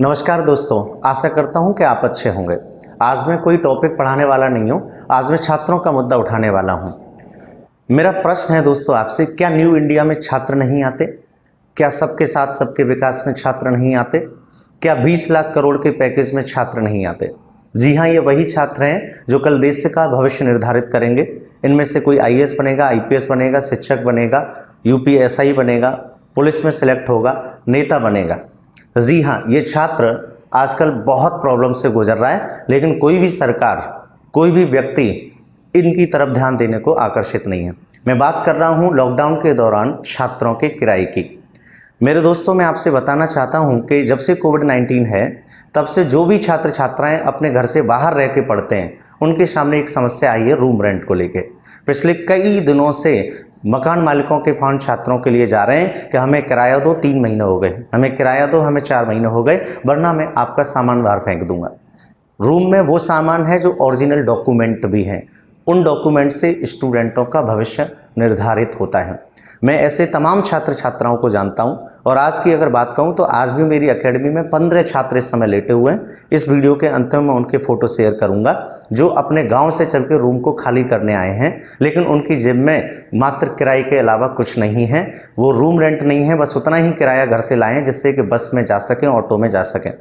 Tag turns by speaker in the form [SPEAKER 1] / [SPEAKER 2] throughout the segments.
[SPEAKER 1] नमस्कार दोस्तों, आशा करता हूं कि आप अच्छे होंगे। आज मैं कोई टॉपिक पढ़ाने वाला नहीं हूं, आज मैं छात्रों का मुद्दा उठाने वाला हूं। मेरा प्रश्न है दोस्तों आपसे, क्या न्यू इंडिया में छात्र नहीं आते? क्या सबके साथ सबके विकास में छात्र नहीं आते? क्या 20 लाख करोड़ के पैकेज में छात्र नहीं आते? जी हाँ, ये वही छात्र हैं जो कल देश का भविष्य निर्धारित करेंगे। इनमें से कोई आईएएस बनेगा, आईपीएस बनेगा, शिक्षक बनेगा, यूपीएसआई बनेगा, पुलिस में सिलेक्ट होगा, नेता बनेगा। जी हाँ, ये छात्र आजकल बहुत प्रॉब्लम से गुजर रहा है, लेकिन कोई भी सरकार, कोई भी व्यक्ति इनकी तरफ ध्यान देने को आकर्षित नहीं है। मैं बात कर रहा हूँ लॉकडाउन के दौरान छात्रों के किराए की। मेरे दोस्तों, मैं आपसे बताना चाहता हूँ कि जब से कोविड-19 है, तब से जो भी छात्र छात्राएं अपने घर से बाहर रह के पढ़ते हैं, उनके सामने एक समस्या आई है रूम रेंट को लेके। पिछले कई दिनों से मकान मालिकों के फोन छात्रों के लिए जा रहे हैं कि हमें किराया दो, 3 महीने हो गए, हमें किराया दो, हमें 4 महीने हो गए, वरना मैं आपका सामान बाहर फेंक दूंगा। रूम में वो सामान है जो ओरिजिनल डॉक्यूमेंट भी हैं, उन डॉक्यूमेंट से स्टूडेंटों का भविष्य निर्धारित होता है। मैं ऐसे तमाम छात्र छात्राओं को जानता हूं, और आज की अगर बात कहूं तो आज भी मेरी एकेडमी में 15 छात्र इस समय लेटे हुए हैं। इस वीडियो के अंत में मैं उनके फोटो शेयर करूंगा जो अपने गांव से चल के रूम को खाली करने आए हैं, लेकिन उनकी जेब में मात्र किराए के अलावा कुछ नहीं है। वो रूम रेंट नहीं है, बस उतना ही किराया घर से लाएं जिससे कि बस में जा सकें, ऑटो में जा सकें।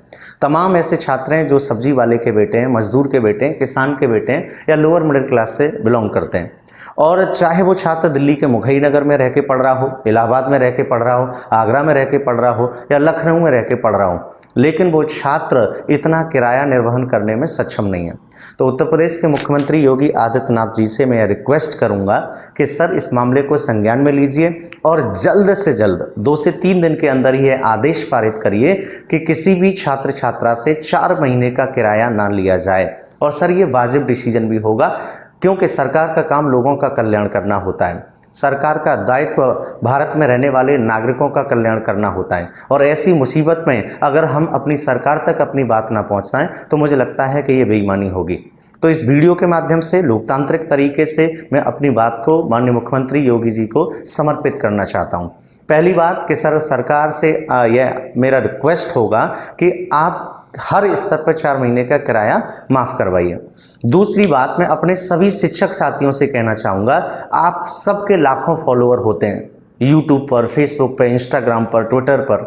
[SPEAKER 1] तमाम ऐसे छात्र हैं जो सब्जी वाले के बेटे हैं, मजदूर के बेटे हैं, किसान के बेटे हैं, या लोअर मिडिल क्लास से बिलोंग करते हैं। और चाहे वो छात्र दिल्ली के मुखई नगर में रह के पढ़ रहा हो, इलाहाबाद में रह के पढ़ रहा हो, आगरा में रह के पढ़ रहा हो, या लखनऊ में रह के पढ़ रहा हो, लेकिन वो छात्र इतना किराया निर्वहन करने में सक्षम नहीं है। तो उत्तर प्रदेश के मुख्यमंत्री योगी आदित्यनाथ जी से मैं रिक्वेस्ट करूंगा कि सर, इस मामले को संज्ञान में लीजिए और जल्द से जल्द 2 से 3 दिन के अंदर यह आदेश पारित करिए कि किसी भी छात्र छात्रा से 4 महीने का किराया ना लिया जाए। और सर, ये वाजिब डिसीजन भी होगा, क्योंकि सरकार का काम लोगों का कल्याण करना होता है। सरकार का दायित्व भारत में रहने वाले नागरिकों का कल्याण करना होता है, और ऐसी मुसीबत में अगर हम अपनी सरकार तक अपनी बात ना पहुंचाएं तो मुझे लगता है कि ये बेईमानी होगी। तो इस वीडियो के माध्यम से लोकतांत्रिक तरीके से मैं अपनी बात को माननीय मुख्यमंत्री योगी जी को समर्पित करना चाहता हूं। पहली बात कि सर, सरकार से यह मेरा रिक्वेस्ट होगा कि आप हर स्तर पर 4 महीने का किराया माफ करवाइए। दूसरी बात, मैं अपने सभी शिक्षक साथियों से कहना चाहूँगा, आप सबके लाखों फॉलोअर होते हैं यूट्यूब पर, फेसबुक पर, इंस्टाग्राम पर, ट्विटर पर,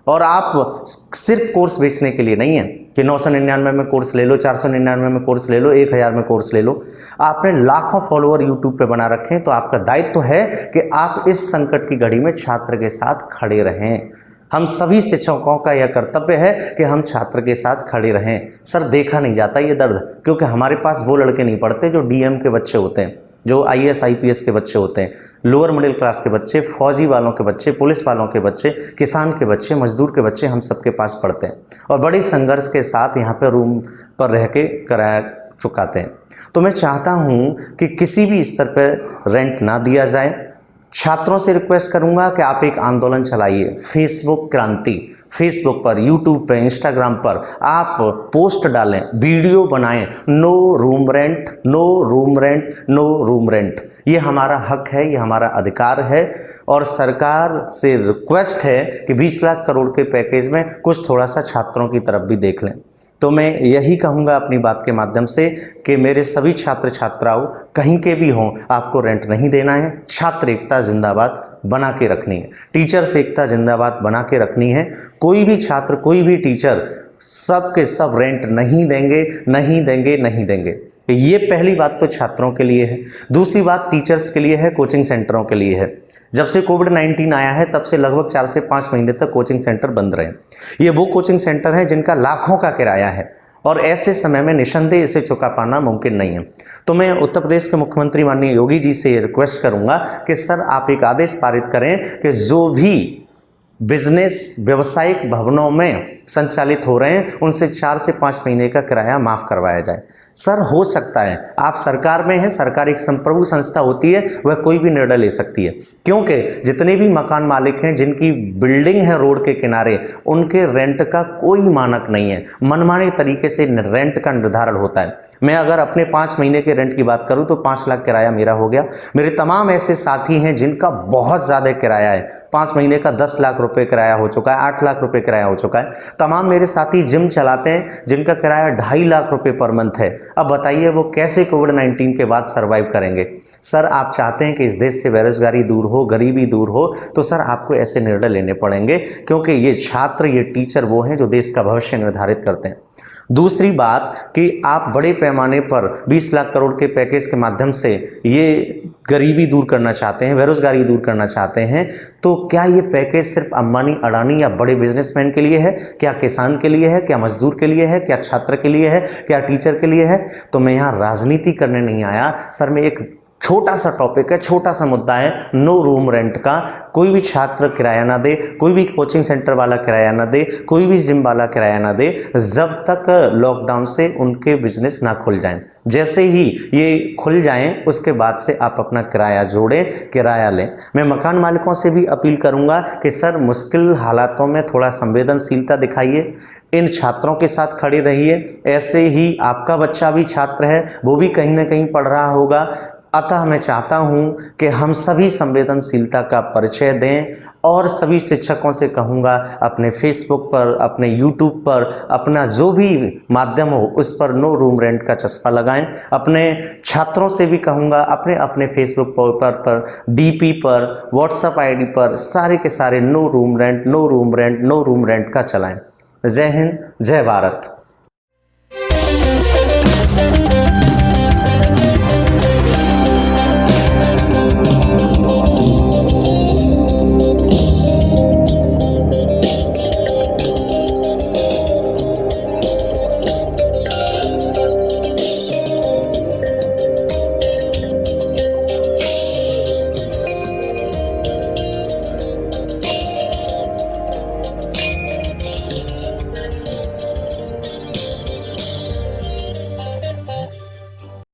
[SPEAKER 1] और आप सिर्फ कोर्स बेचने के लिए नहीं है कि 999 में कोर्स ले लो, 499 में कोर्स ले लो, 1000 में कोर्स ले लो। आपने लाखों फॉलोअर यूट्यूब पे बना रखे हैं, तो आपका दायित्व है कि आप इस संकट की घड़ी में छात्र के साथ खड़े रहें। हम सभी शिक्षकों का यह कर्तव्य है कि हम छात्र के साथ खड़े रहें। सर, देखा नहीं जाता ये दर्द, क्योंकि हमारे पास वो लड़के नहीं पढ़ते जो डीएम के बच्चे होते हैं, जो आईएएस आईपीएस के बच्चे होते हैं, लोअर मिडिल क्लास के बच्चे, फौजी वालों के बच्चे, पुलिस वालों के बच्चे, किसान के बच्चे, मजदूर के बच्चे हम सबके पास पढ़ते हैं, और बड़ी संघर्ष के साथ यहाँ पे रूम पर रह के किराया चुकाते हैं। तो मैं चाहता हूँ कि किसी भी स्तर पर रेंट ना दिया जाए। छात्रों से रिक्वेस्ट करूंगा कि आप एक आंदोलन चलाइए, फेसबुक क्रांति। फेसबुक पर, यूट्यूब पर, इंस्टाग्राम पर आप पोस्ट डालें, वीडियो बनाएं, no room rent, no room rent, no room rent. ये हमारा हक है, ये हमारा अधिकार है, और सरकार से रिक्वेस्ट है कि 20 लाख करोड़ के पैकेज में कुछ थोड़ा सा छात्रों की तरफ भी देख लें। तो मैं यही कहूँगा अपनी बात के माध्यम से कि मेरे सभी छात्र छात्राओं, कहीं के भी हों, आपको रेंट नहीं देना है। छात्र एकता जिंदाबाद बना के रखनी है, टीचर्स एकता जिंदाबाद बना के रखनी है। कोई भी छात्र, कोई भी टीचर, सब के सब रेंट नहीं देंगे, नहीं देंगे, नहीं देंगे। ये पहली बात तो छात्रों के लिए है। दूसरी बात टीचर्स के लिए है, कोचिंग सेंटरों के लिए है। जब से कोविड-19 आया है, तब से लगभग 4 से 5 महीने तक कोचिंग सेंटर बंद रहे। ये वो कोचिंग सेंटर हैं जिनका लाखों का किराया है, और ऐसे समय में निसंदेह इसे चुका पाना मुमकिन नहीं है। तो मैं उत्तर प्रदेश के मुख्यमंत्री माननीय योगी जी से रिक्वेस्ट करूंगा कि सर, आप एक आदेश पारित करें कि जो भी बिजनेस, व्यवसायिक भवनों में संचालित हो रहे हैं, उनसे 4 से 5 महीने का किराया माफ करवाया जाए। सर, हो सकता है, आप सरकार में हैं, सरकार एक संप्रभु संस्था होती है, वह कोई भी निर्णय ले सकती है, क्योंकि जितने भी मकान मालिक हैं जिनकी बिल्डिंग है रोड के किनारे, उनके रेंट का कोई मानक नहीं है, मनमाने तरीके से रेंट का निर्धारण होता है। मैं अगर अपने 5 महीने के रेंट की बात करूं तो 5 लाख किराया मेरा हो गया। मेरे तमाम ऐसे साथी हैं जिनका बहुत ज़्यादा किराया है, 5 महीने का 10 लाख रुपए किराया हो चुका है, 8 लाख रुपए किराया हो चुका है। तमाम मेरे साथी जिम चलाते हैं जिनका किराया 2.5 लाख रुपए पर मंथ है। अब बताइए वो कैसे कोविड-19 के बाद सर्वाइव करेंगे। सर आप चाहते हैं कि इस देश से बेरोजगारी दूर हो, गरीबी दूर हो, तो सर आपको ऐसे निर्णय लेने पड़ेंगे, क्योंकि ये छात्र, ये टीचर वो हैं जो देश का भविष्य निर्धारित करते हैं। दूसरी बात कि आप बड़े पैमाने पर 20 लाख करोड़ के पैकेज के माध्यम से ये गरीबी दूर करना चाहते हैं, बेरोजगारी दूर करना चाहते हैं, तो क्या ये पैकेज सिर्फ अंबानी, अडानी या बड़े बिजनेसमैन के लिए है? क्या किसान के लिए है? क्या मजदूर के लिए है? क्या छात्र के लिए है? क्या टीचर के लिए है? तो मैं यहाँ राजनीति करने नहीं आया सर, मैं एक छोटा सा टॉपिक है, छोटा सा मुद्दा है, नो रूम रेंट का। कोई भी छात्र किराया ना दे, कोई भी कोचिंग सेंटर वाला किराया ना दे, कोई भी जिम वाला किराया ना दे, जब तक लॉकडाउन से उनके बिजनेस ना खुल जाएं। जैसे ही ये खुल जाएं उसके बाद से आप अपना किराया जोड़ें, किराया लें। मैं मकान मालिकों से भी अपील करूंगा कि सर मुश्किल हालातों में थोड़ा संवेदनशीलता दिखाइए, इन छात्रों के साथ खड़े रहिए। ऐसे ही आपका बच्चा भी छात्र है, वो भी कहीं ना कहीं पढ़ रहा होगा। अतः मैं चाहता हूं कि हम सभी संवेदनशीलता का परिचय दें और सभी शिक्षकों से कहूंगा अपने फेसबुक पर, अपने यूट्यूब पर, अपना जो भी माध्यम हो उस पर नो रूम रेंट का चस्पा लगाएं। अपने छात्रों से भी कहूंगा अपने अपने फेसबुक पर, डीपी पर, व्हाट्सएप आईडी पर सारे के सारे no room rent, no room rent, no room rent का चलाएं। जय हिंद, जय भारत।